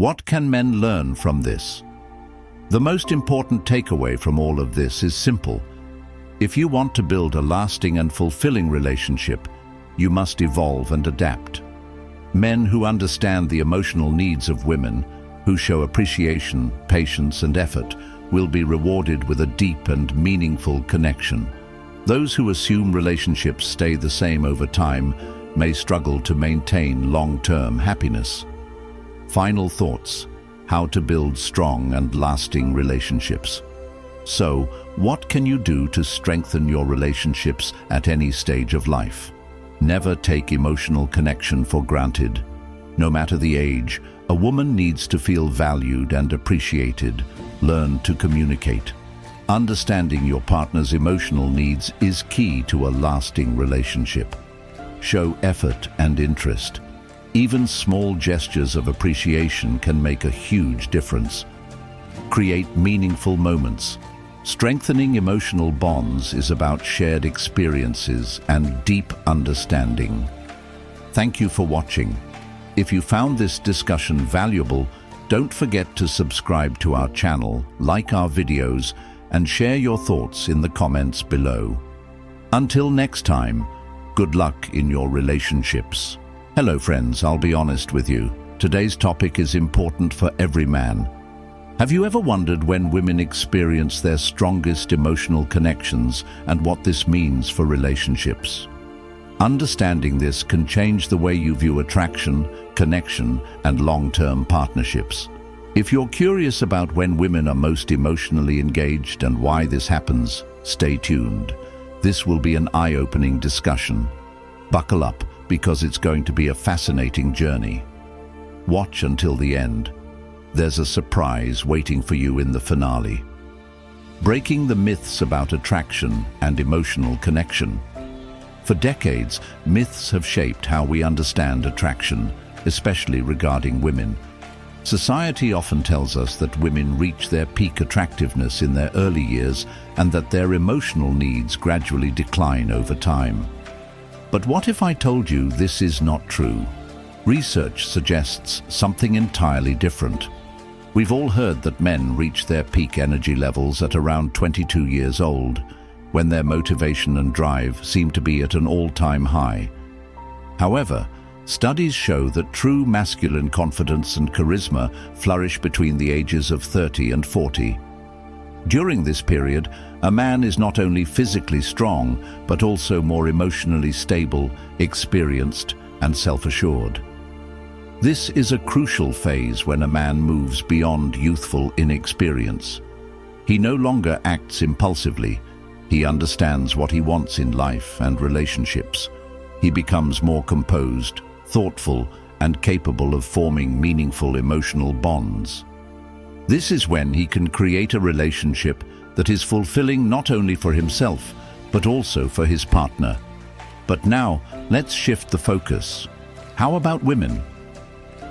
What can men learn from this? The most important takeaway from all of this is simple. If you want to build a lasting and fulfilling relationship, you must evolve and adapt. Men who understand the emotional needs of women, who show appreciation, patience, and effort, will be rewarded with a deep and meaningful connection. Those who assume relationships stay the same over time may struggle to maintain long-term happiness. Final thoughts: how to build strong and lasting relationships. So, what can you do to strengthen your relationships at any stage of life? Never take emotional connection for granted. No matter the age, a woman needs to feel valued and appreciated. Learn to communicate. Understanding your partner's emotional needs is key to a lasting relationship. Show effort and interest. Even small gestures of appreciation can make a huge difference. Create meaningful moments. Strengthening emotional bonds is about shared experiences and deep understanding. Thank you for watching. If you found this discussion valuable, don't forget to subscribe to our channel, like our videos, and share your thoughts in the comments below. Until next time, good luck in your relationships. Hello friends, I'll be honest with you. Today's topic is important for every man. Have you ever wondered when women experience their strongest emotional connections and what this means for relationships? Understanding this can change the way you view attraction, connection, and long-term partnerships. If you're curious about when women are most emotionally engaged and why this happens, stay tuned. This will be an eye-opening discussion. Buckle up, because it's going to be a fascinating journey. Watch until the end. There's a surprise waiting for you in the finale. Breaking the myths about attraction and emotional connection. For decades, myths have shaped how we understand attraction, especially regarding women. Society often tells us that women reach their peak attractiveness in their early years and that their emotional needs gradually decline over time. But what if I told you this is not true? Research suggests something entirely different. We've all heard that men reach their peak energy levels at around 22 years old, when their motivation and drive seem to be at an all-time high. However, studies show that true masculine confidence and charisma flourish between the ages of 30 and 40. During this period, a man is not only physically strong, but also more emotionally stable, experienced, and self-assured. This is a crucial phase when a man moves beyond youthful inexperience. He no longer acts impulsively. He understands what he wants in life and relationships. He becomes more composed, thoughtful, and capable of forming meaningful emotional bonds. This is when he can create a relationship that is fulfilling not only for himself, but also for his partner. But now, let's shift the focus. How about women?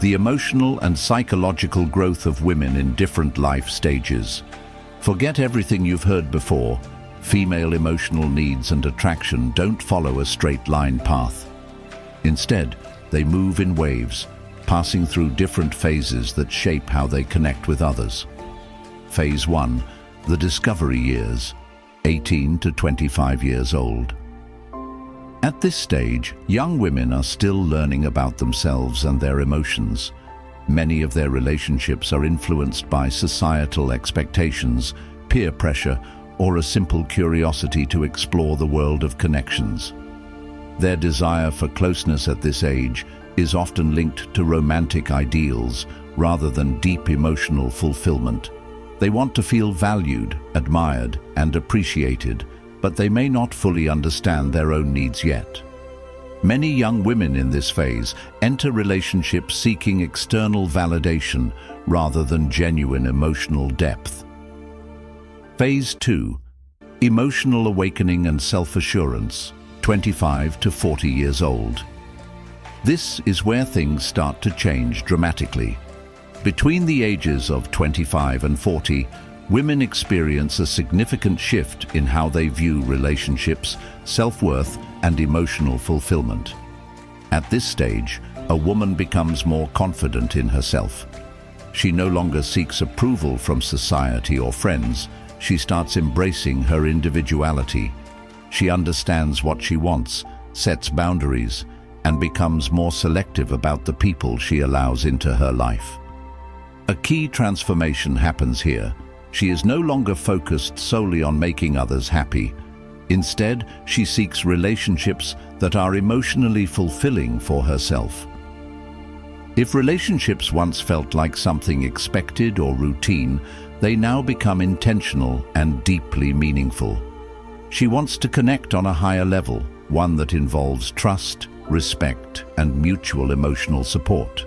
The emotional and psychological growth of women in different life stages. Forget everything you've heard before. Female emotional needs and attraction don't follow a straight line path. Instead, they move in waves, passing through different phases that shape how they connect with others. Phase 1, the discovery years, 18 to 25 years old. At this stage, young women are still learning about themselves and their emotions. Many of their relationships are influenced by societal expectations, peer pressure, or a simple curiosity to explore the world of connections. Their desire for closeness at this age is often linked to romantic ideals rather than deep emotional fulfillment. They want to feel valued, admired, and appreciated, but they may not fully understand their own needs yet. Many young women in this phase enter relationships seeking external validation rather than genuine emotional depth. Phase 2, emotional awakening and self-assurance, 25 to 40 years old. This is where things start to change dramatically. Between the ages of 25 and 40, women experience a significant shift in how they view relationships, self-worth, and emotional fulfillment. At this stage, a woman becomes more confident in herself. She no longer seeks approval from society or friends. She starts embracing her individuality. She understands what she wants, sets boundaries, and becomes more selective about the people she allows into her life. A key transformation happens here. She is no longer focused solely on making others happy. Instead, she seeks relationships that are emotionally fulfilling for herself. If relationships once felt like something expected or routine, they now become intentional and deeply meaningful. She wants to connect on a higher level, one that involves trust, respect, and mutual emotional support.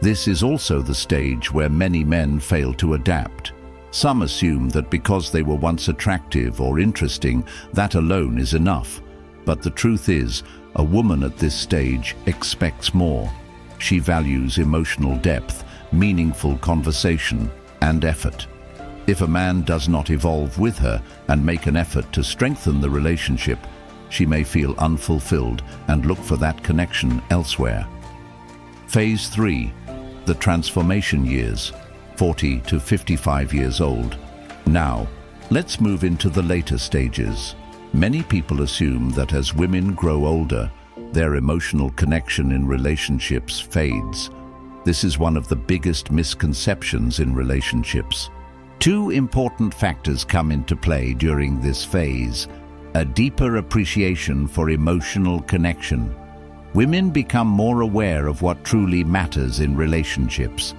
This is also the stage where many men fail to adapt. Some assume that because they were once attractive or interesting, that alone is enough. But the truth is, a woman at this stage expects more. She values emotional depth, meaningful conversation, and effort. If a man does not evolve with her and make an effort to strengthen the relationship, she may feel unfulfilled and look for that connection elsewhere. Phase 3. The transformation years, 40 to 55 years old. Now, let's move into the later stages. Many people assume that as women grow older, their emotional connection in relationships fades. This is one of the biggest misconceptions in relationships. Two important factors come into play during this phase: a deeper appreciation for emotional connection. Women become more aware of what truly matters in relationships.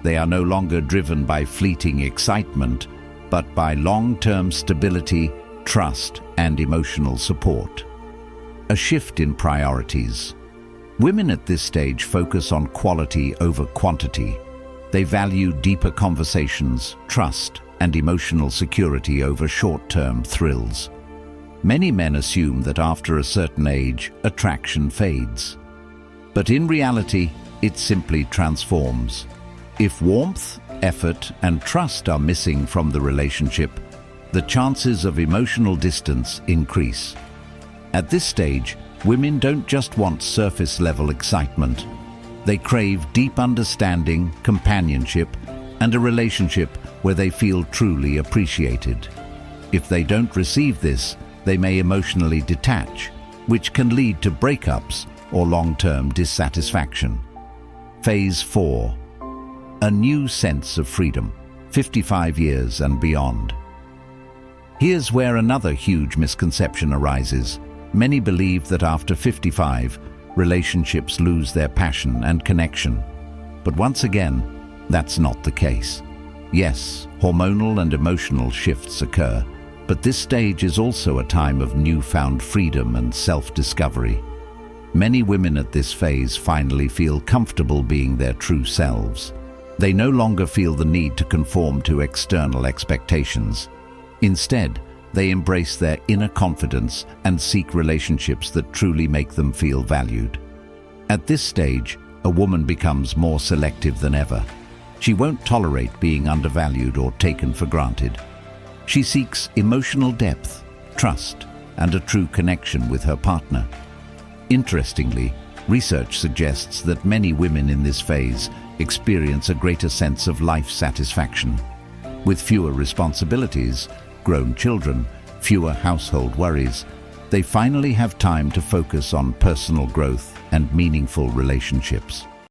They are no longer driven by fleeting excitement, but by long-term stability, trust, and emotional support. A shift in priorities. Women at this stage focus on quality over quantity. They value deeper conversations, trust, and emotional security over short-term thrills. Many men assume that after a certain age, attraction fades. But in reality, it simply transforms. If warmth, effort, and trust are missing from the relationship, the chances of emotional distance increase. At this stage, women don't just want surface-level excitement. They crave deep understanding, companionship, and a relationship where they feel truly appreciated. If they don't receive this, they may emotionally detach, which can lead to breakups or long-term dissatisfaction. Phase 4. A new sense of freedom, 55 years and beyond. Here's where another huge misconception arises. Many believe that after 55, relationships lose their passion and connection. But once again, that's not the case. Yes, hormonal and emotional shifts occur, but this stage is also a time of newfound freedom and self-discovery. Many women at this phase finally feel comfortable being their true selves. They no longer feel the need to conform to external expectations. Instead, they embrace their inner confidence and seek relationships that truly make them feel valued. At this stage, a woman becomes more selective than ever. She won't tolerate being undervalued or taken for granted. She seeks emotional depth, trust, and a true connection with her partner. Interestingly, research suggests that many women in this phase experience a greater sense of life satisfaction. With fewer responsibilities, grown children, fewer household worries, they finally have time to focus on personal growth and meaningful relationships.